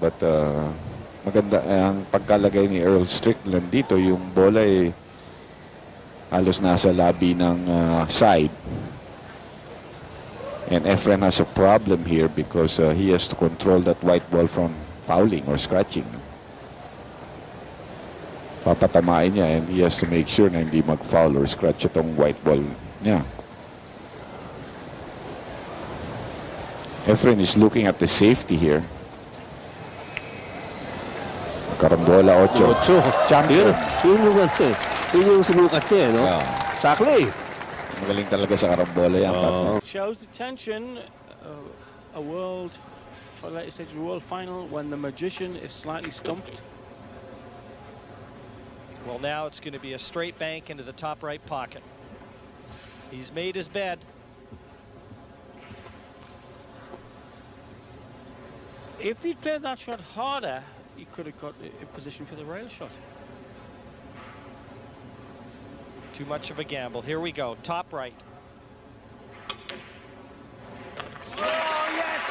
But maganda ang pagkalagay ni Earl Strickland dito, yung bola ay halos nasa labi ng side. And Efren has a problem here because he has to control that white ball from fouling or scratching. Papatamain niya and he has to make sure na hindi mag-foul or scratch itong white ball niya. Efren is looking at the safety here. Karambola 8. Champion. Yun yung sumukat niya, no? Exactly. Magaling talaga sa karambola yan. Shows the tension. A world, for later stage world final, when the magician is slightly stumped. Well, now it's going to be a straight bank into the top right pocket. He's made his bed. If he'd played that shot harder, he could have got in position for the rail shot. Too much of a gamble. Here we go. Top right. Oh, yes!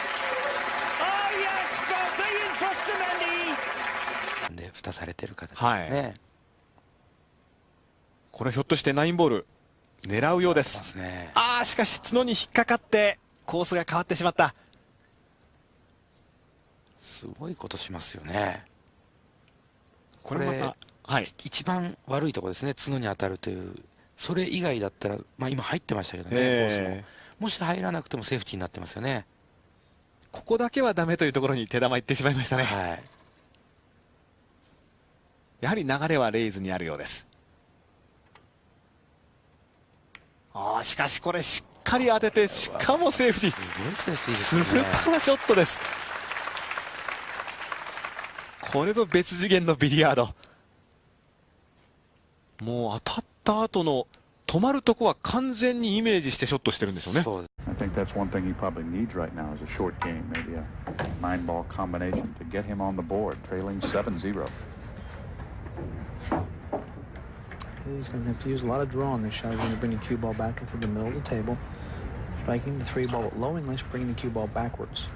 Oh, yes! Brazilian Frostamendi! で、蓋されてる形ですはいね。これひょっとして9ボール狙うようです。ああ、しかし角に引っかかってコースが変わってしまった。すごいことしますよね。これまた、はい、一番悪いところですね、角に当たるという。それ以外だったら、まあ今入ってましたけどね、コースも。もし入らなくてもセーフティーになってますよね。ここだけはダメというところに手玉いってしまいましたね。はい、やはり流れはレイズにあるようです。ああ、しかしこれしっかり当てて、しかもセーフティー。すごいセーフティーですね。スーパーショットです。これぞ別次元のビリヤード。もう当たった後の止まるとこは完全にイメージしてショットしてるんでしょうね。I think that's one thing he probably needs right now is a short game, maybe a 9-ball combination to get him on the board, trailing 7-0. He's going to have to use a lot of draw on this shot. He's going to bring the cue ball back into the middle of the table, striking the 3-ball with low English, bringing the cue ball backwards.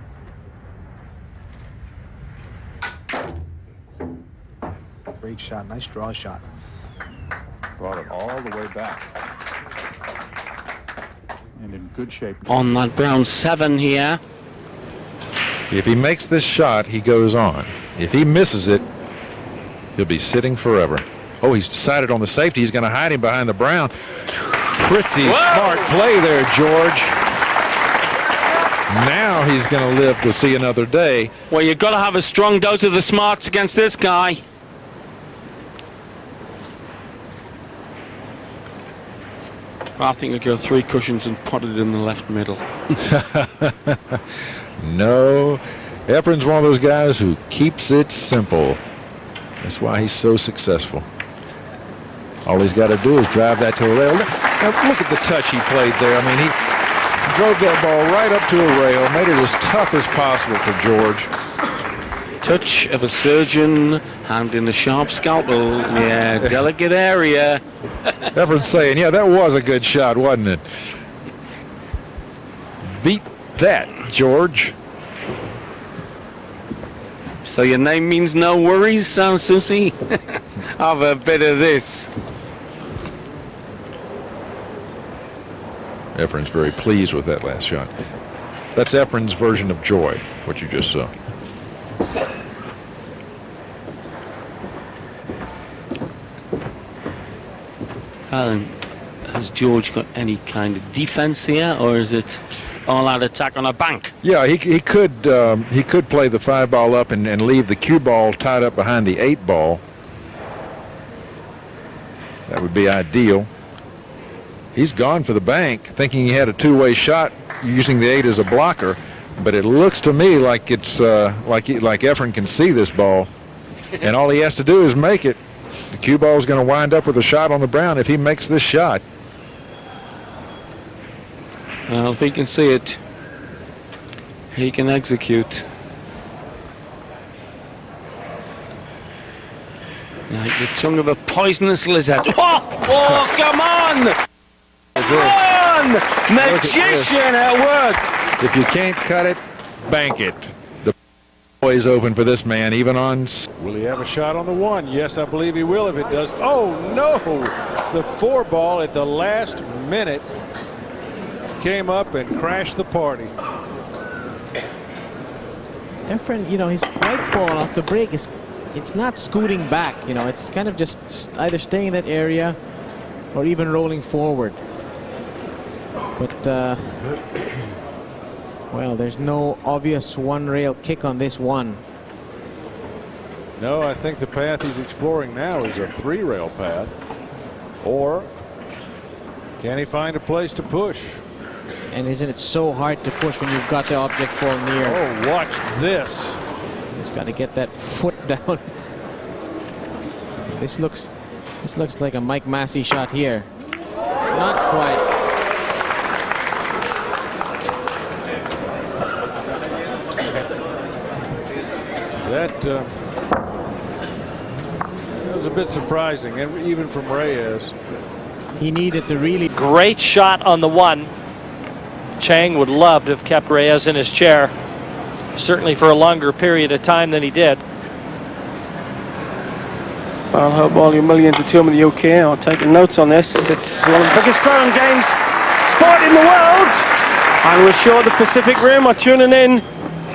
Great shot, nice draw shot. Brought it all the way back. And in good shape. On that brown 7 here. If he makes this shot, he goes on. If he misses it, he'll be sitting forever. Oh, he's decided on the safety. He's going to hide him behind the brown. Pretty smart play there, George. Now he's going to live to see another day. Well, you've got to have a strong dose of the smarts against this guy. I think he'll go 3 cushions and pot it in the left middle. No, Efren's one of those guys who keeps it simple. That's why he's so successful. All he's got to do is drive that to a rail. Now look at the touch he played there. I mean, he drove that ball right up to a rail, made it as tough as possible for George. Touch of a surgeon, hand in a sharp scalpel. Yeah, delicate area. Efren's saying, yeah, that was a good shot, wasn't it? Beat that, George. So your name means no worries, Susie? Have a bit of this. Efren's very pleased with that last shot. That's Efren's version of joy, what you just saw. Alan, has George got any kind of defense here, or is it all-out attack on a bank? Yeah, he could play the 5-ball up and leave the cue ball tied up behind the 8-ball. That would be ideal. He's gone for the bank, thinking he had a two-way shot using the 8 as a blocker, but it looks to me like it's like Efren can see this ball, and all he has to do is make it. The cue ball is going to wind up with a shot on the brown if he makes this shot. Well, if he can see it, he can execute. Like the tongue of a poisonous lizard. Oh, come on! Come on! Magician at work! If you can't cut it, bank it. The always open for this man, even on... Will he have a shot on the 1? Yes, I believe he will if it does. Oh, no! The 4-ball at the last minute came up and crashed the party. Efren, you know, his right ball off the break it's not scooting back, you know, it's kind of just either staying in that area or even rolling forward. But, well, there's no obvious one-rail kick on this one. No, I think the path he's exploring now is a 3-rail path. Or can he find a place to push? And isn't it so hard to push when you've got the object fall near? Oh, watch this. He's got to get that foot down. This looks like a Mike Massey shot here. Not quite. That was a bit surprising, and even from Reyes. He needed to really... Great shot on the 1. Chang would love to have kept Reyes in his chair, certainly for a longer period of time than he did. Well, I hope all you millions at home in the UK are taking notes on this. It's one of the biggest ground games sport in the world, and we're sure the Pacific Rim are tuning in.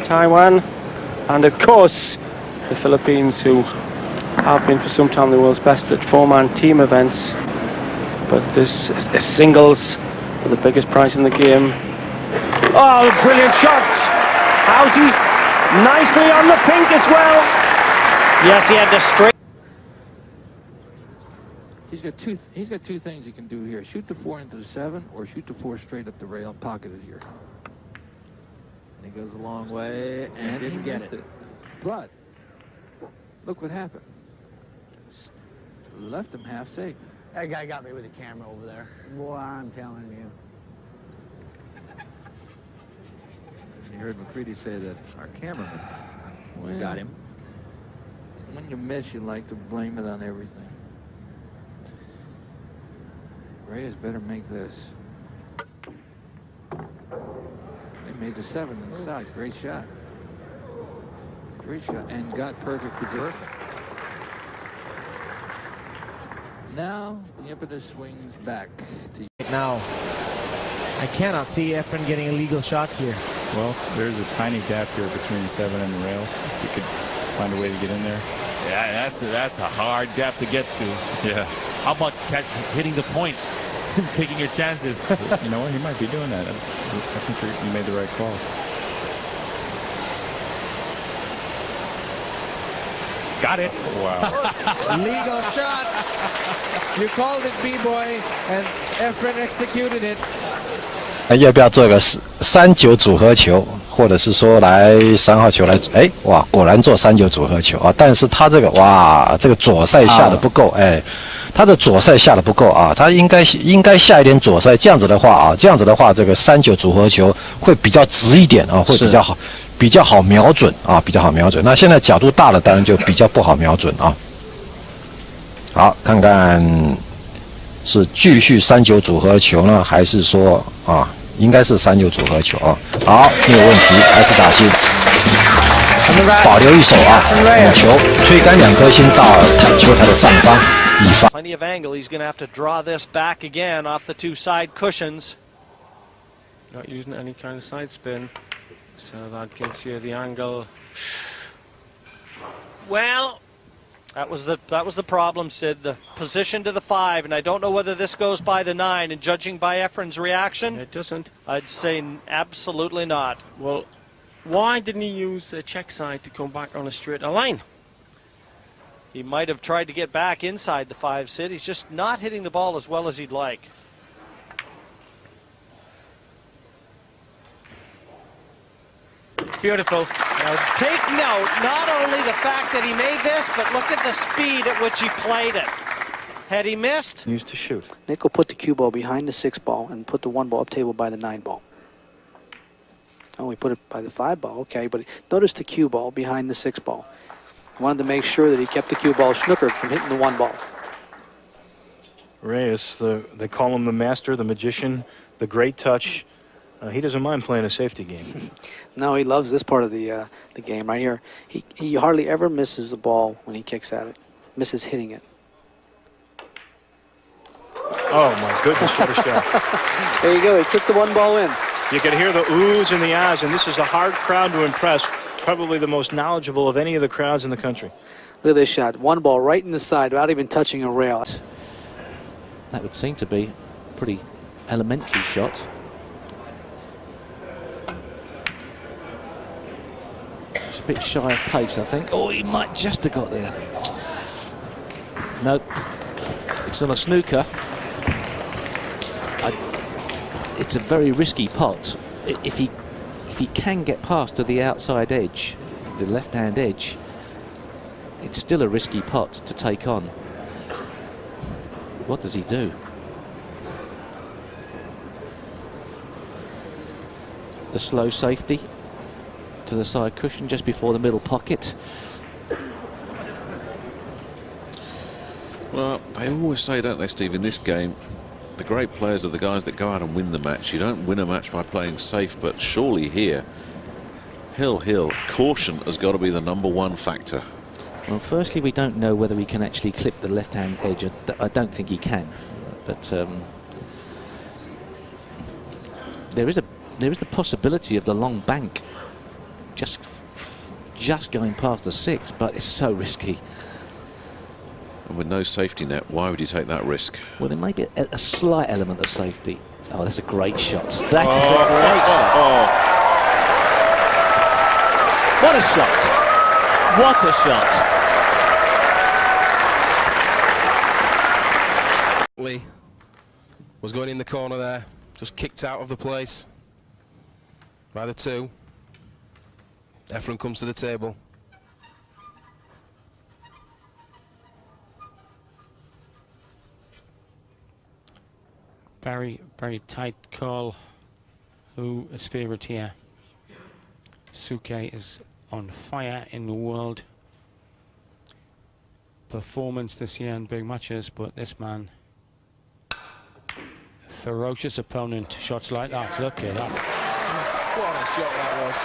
Taiwan, and of course the Philippines, who have been for some time the world's best at 4-man team events. But this is singles for the biggest prize in the game. Oh, brilliant shot! Howsey nicely on the pink as well. Yes, he had to straight. He's got two things he can do here: shoot the 4 into the 7, or shoot the 4 straight up the rail, pocketed here. And he goes a long way and didn't get it. But look what happened. Left him half safe. That guy got me with the camera over there. Boy, I'm telling you. You heard McCready say that our cameraman got him. When you miss, you like to blame it on everything. Reyes better make this. They made the 7 inside. Great shot. Great shot. And got perfect position. Now the impetus swings back to you. Now, I cannot see Efren getting a legal shot here. Well, there's a tiny gap here between the 7 and the rail. If you could find a way to get in there. Yeah, that's a hard gap to get to. Yeah. How about hitting the point, taking your chances? You know what? He might be doing that. I think you made the right call. Got it. Wow. Legal shot. You called it, B-boy, and Efren executed it. 要不要做个3-9组合球，或者是说来3号球来？哎，哇，果然做3-9组合球啊！但是他这个哇，这个左塞下的不够，哎，他的左塞下的不够啊，他应该下一点左塞，这样子的话，这个3-9组合球会比较直一点啊，会比较好瞄准啊，比较好瞄准。那现在角度大了，当然就比较不好瞄准啊。好，看看是继续3-9组合球呢，还是说啊？应该是3-9组合球啊，好，没有问题，还是打进。保留一手啊，母球推杆2颗星到球台的上方，以防。 Plenty of angle. He's going to have to draw this back again off the 2 side cushions. Not using any kind of side spin, so that gives you the angle. Well, that was the problem, Sid. The position to the 5, and I don't know whether this goes by the 9. And judging by Efren's reaction, It doesn't. I'd say absolutely not. Well, why didn't he use the check side to come back on a straighter line? He might have tried to get back inside the 5, Sid. He's just not hitting the ball as well as he'd like. Beautiful. Now, take note, not only the fact that he made this, but look at the speed at which he played it. Had he missed? Used to shoot. Nick will put the cue ball behind the 6 ball and put the 1 ball up table by the 9 ball. Oh, we put it by the 5 ball, okay, but notice the cue ball behind the 6 ball. He wanted to make sure that he kept the cue ball snookered from hitting the 1 ball. Reyes, they call him the master, the magician, the great touch. He doesn't mind playing a safety game. No, he loves this part of the game right here. He hardly ever misses the ball when he kicks at it. Misses hitting it. Oh my goodness, what a shot. There you go, he kicked the 1 ball in. You could hear the oohs and the ahs, and this is a hard crowd to impress. Probably the most knowledgeable of any of the crowds in the country. Look at this shot. 1 ball right in the side without even touching a rail. That would seem to be a pretty elementary shot. It's a bit shy of pace, I think. Oh, he might just have got there. No, it's on a snooker. It's a very risky pot. If he can get past to the outside edge, the left-hand edge, it's still a risky pot to take on. What does he do? The slow safety to the side cushion just before the middle pocket. Well, they always say, don't they, Steve, in this game, the great players are the guys that go out and win the match. You don't win a match by playing safe, but surely here, Hill, caution has got to be the #1 factor. Well, firstly, we don't know whether he can actually clip the left-hand edge. I don't think he can, but there is the possibility of the long bank just going past the 6, but it's so risky. And with no safety net, why would you take that risk? Well, there may be a slight element of safety. Oh, that's a great shot. That is a great shot. What a shot! What a shot! Lee was going in the corner there, just kicked out of the place by the 2. Efren comes to the table. Very, very tight call. Who is favourite here? Suke is on fire in the world performance this year in big matches, but this man, ferocious opponent. Shots like that, look at that. What a shot that was.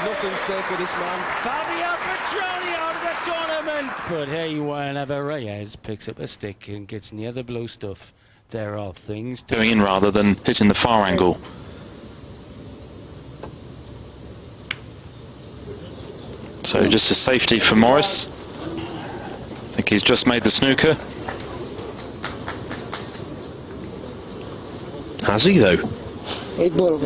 Nothing said for this man. Fabio Petroni out of the tournament. But hey, whenever Reyes picks up a stick and gets near the blue stuff, there are things going in rather than hitting the far angle. So just a safety for Morris. I think he's just made the snooker. Has he though? 8 ball.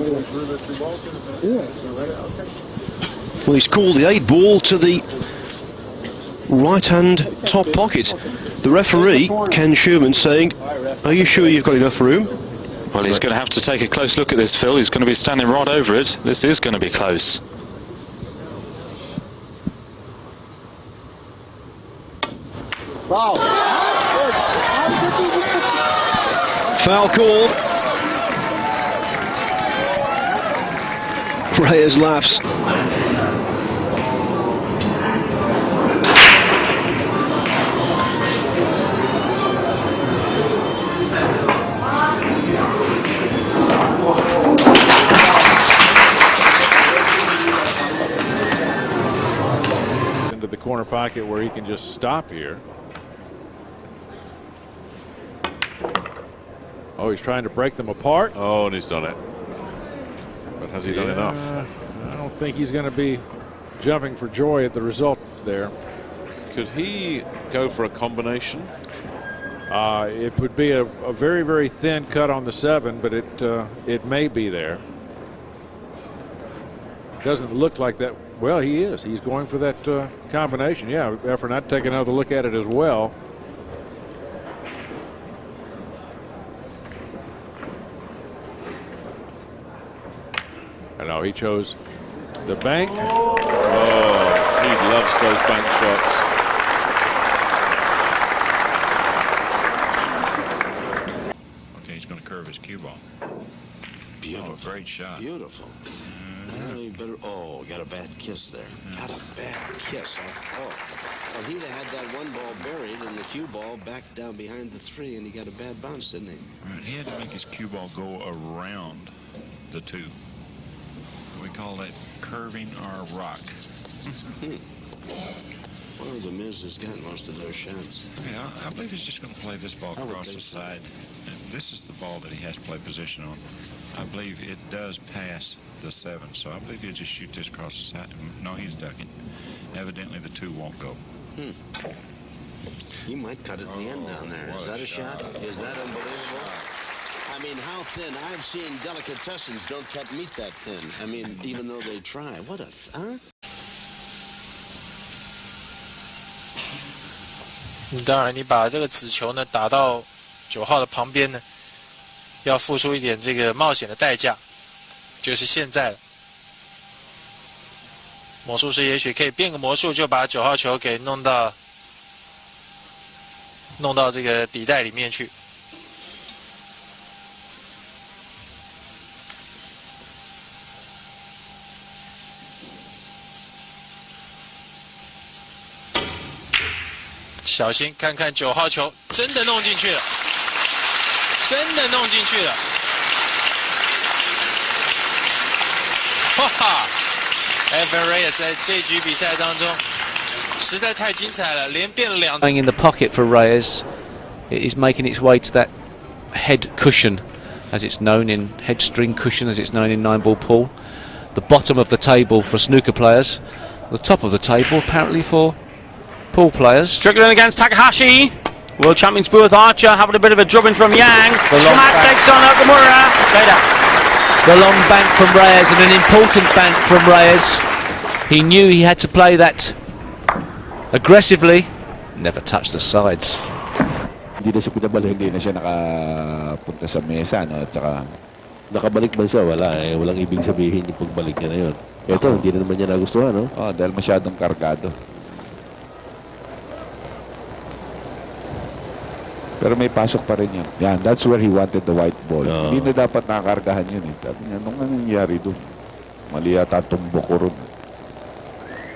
Well, he's called the 8 ball to the right-hand top pocket. The referee, Ken Schumann, saying, are you sure you've got enough room? Well, he's going to have to take a close look at this, Phil. He's going to be standing right over it. This is going to be close. Wow. Foul call. Reyes laughs. corner pocket where he can just stop here. Oh, he's trying to break them apart. Oh, and he's done it. But has he done enough? I don't think he's going to be jumping for joy at the result there. Could he go for a combination? It would be a very, very thin cut on the 7, but it may be there. Doesn't look like that. Well, he is. He's going for that combination. Yeah, Efren, I'd take another look at it as well. I know he chose the bank. Oh, he loves those bank shots. Okay, he's going to curve his cue ball. Beautiful. Oh, great shot. Beautiful. You better. Oh, got a bad kiss there. Got a bad kiss. Oh. Well, he'd have had that 1 ball buried and the cue ball back down behind the 3, and he got a bad bounce, didn't he? Right, he had to make his cue ball go around the 2. We call that curving our rock. Well, the Miz has got most of those shots. Yeah, I believe he's just going to play this ball across the side. And this is the ball that he has to play position on. I believe it does pass the 7, so I believe he'll just shoot this across the side. No, he's ducking. Evidently, the 2 won't go. He might cut it at the end down there. Is that a shot? Is that unbelievable? I mean, how thin? I've seen delicatessens don't cut meat that thin. I mean, even though they try. What a... Huh? 当然，你把这个子球呢打到9号的旁边呢，要付出一点这个冒险的代价，就是现在了。魔术师也许可以变个魔术，就把9号球给弄到这个底袋里面去。小心，看看9号球真的弄进去了，真的弄进去了！哈哈 ，Efren Reyes 在这局比赛当中实在太精彩了，连变了2。Going in the pocket for Reyes, it is making its way to that head cushion, as it's known in head string cushion, as it's known in 9-ball pool. The bottom of the table for snooker players, the top of the table apparently for pool players. Struggling against Takahashi. World champions Booth Archer having a bit of a drubbing from Yang. Schmack takes on Okamura. The long bank from Reyes, and an important bank from Reyes. He knew he had to play that aggressively. Never touched the sides. Hindi na siya pinabalik. Hindi na siya nakapunta sa mesa, no? At saka nakabalik man siya, wala eh. Walang ibig sabihin yung pagbalik niya na yun. Ito, hindi na naman niya nagustuhan, no? Oh, dahil masyadong kargado. Pero may pasok pa rin yun. Yan, that's where he wanted the white ball. Hindi na dapat nakakargahan yun eh. Sabi niya, anong nangyayari doon? Mali yata tumbok ko ron.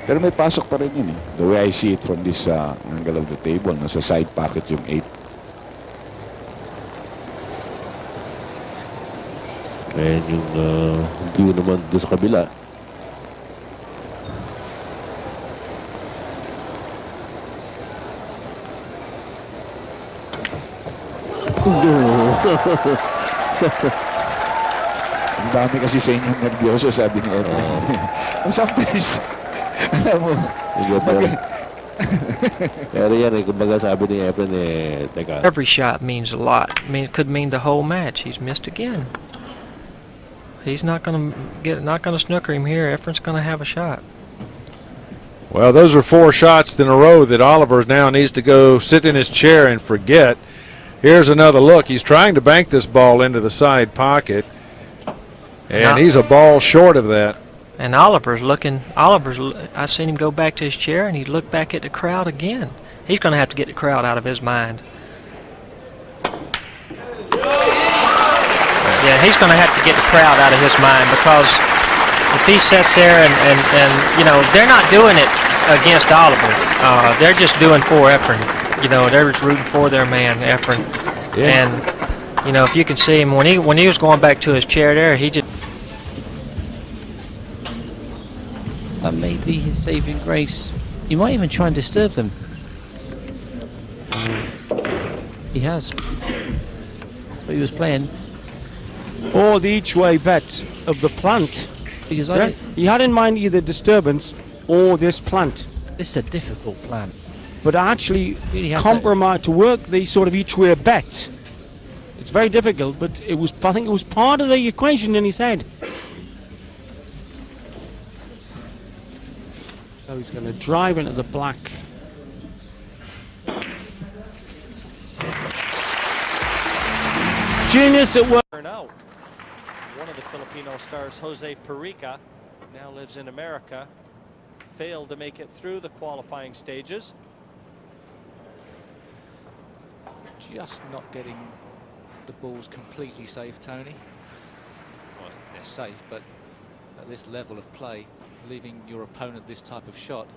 Pero may pasok pa rin yun eh. The way I see it from this angle of the table, nasa side pocket yung 8. And yung view naman doon sa kabila. Ang dami kasi sa inyong nervyoso, sabi ni Efren. Sometimes, alam mo, pero yan eh, kumbaga sabi ni Efren eh, teka. Every shot means a lot. I mean, it could mean the whole match. He's missed again. He's not going to snooker him here. Efren's going to have a shot. Well, those are 4 shots in a row that Oliver now needs to go sit in his chair and forget. Here's another look. He's trying to bank this ball into the side pocket, and he's a ball short of that. And Oliver's, I seen him go back to his chair, and he looked back at the crowd again. He's going to have to get the crowd out of his mind. Yeah, he's going to have to get the crowd out of his mind, because if he sits there and you know, they're not doing it against Oliver. They're just doing for Efren. You know, they're just rooting for their man, Efren. Yeah. And, you know, if you can see him, when he was going back to his chair there, he just... That may be his saving grace. You might even try and disturb them. He has. But he was playing. Or the each-way bet of the plant. Because he had in mind either disturbance or this plant. This is a difficult plant. But actually Really has compromise to work the sort of each-way bet. It's very difficult, but it was. I think it was part of the equation in his head. So he's going to drive into the black. Genius at work. Out. One of the Filipino stars, Jose Perica, now lives in America, failed to make it through the qualifying stages. Just not getting the balls completely safe, Tony. Well, they're safe, but at this level of play, leaving your opponent this type of shot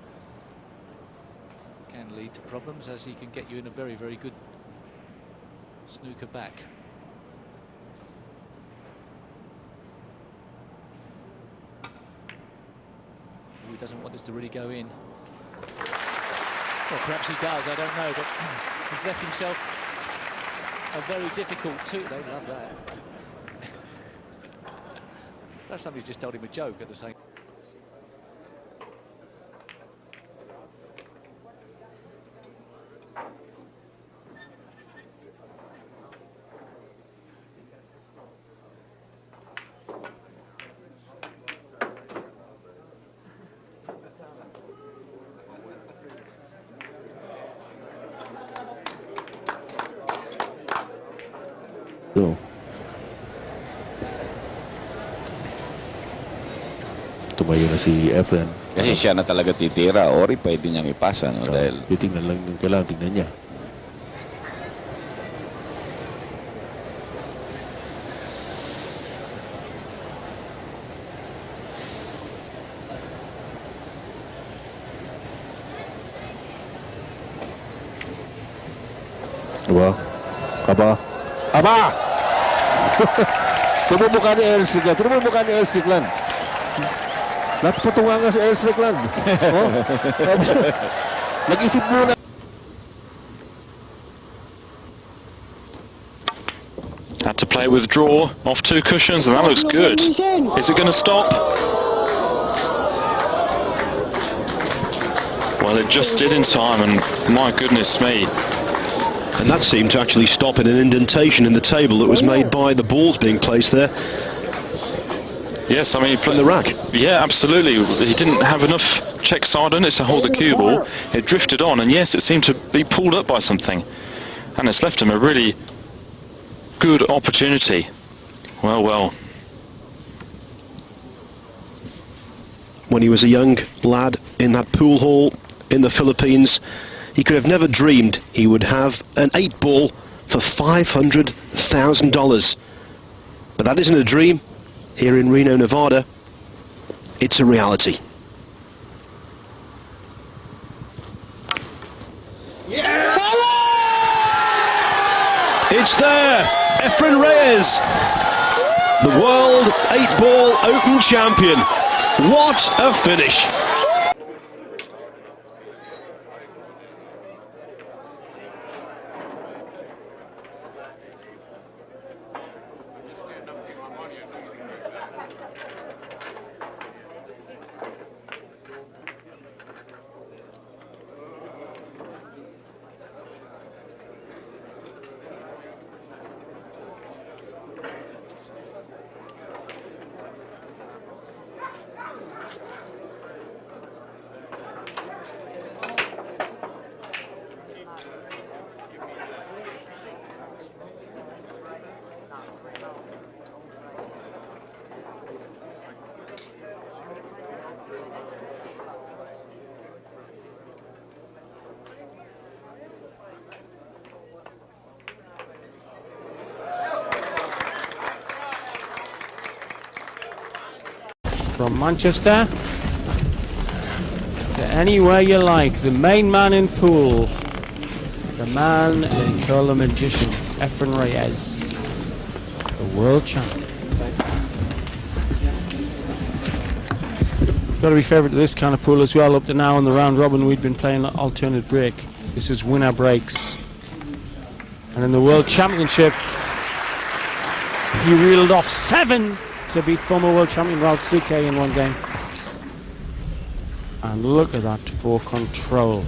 can lead to problems, as he can get you in a very, very good snooker back. He doesn't want this to really go in. Well, perhaps he does, I don't know, but he's left himself a very difficult two. They love that. Perhaps somebody's just told him a joke at the same. Tumayo na si Efren. Kasi siya na talaga titira. Ori pwede niyang ipasa. No? Dahil titingnan lang yung kailangan tingnan niya. Aba. Tignan mo mukha ni Earl Strickland. Tignan mo mukha ni Earl Strickland. Natutunga nga si Earl Strickland. Oh. Nag-isip muna. Had to play with draw off 2 cushions, and that looks good. Is it going to stop? Well, it just did in time, and my goodness me. And that seemed to actually stop in an indentation in the table that was made by the balls being placed there. Yes, I mean, he played the rack. Yeah, absolutely. He didn't have enough check side on it to hold the cue ball. It drifted on, and yes, it seemed to be pulled up by something. And it's left him a really good opportunity. Well, well. When he was a young lad in that pool hall in the Philippines, he could have never dreamed he would have an 8-ball for $500,000. But that isn't a dream. Here in Reno, Nevada, it's a reality. Yeah! It's there, Efren Reyes, the world 8-ball Open champion. What a finish! From Manchester to anywhere you like, the main man in pool, the man they call the magician, Efren Reyes, the world champion. got to be favourite to this kind of pool as well. Up to now in the round robin, we'd been playing alternate break. This is winner breaks. And in the World Championship, he reeled off 7 to beat former world champion Ralph Suke in one game. And look at that for control.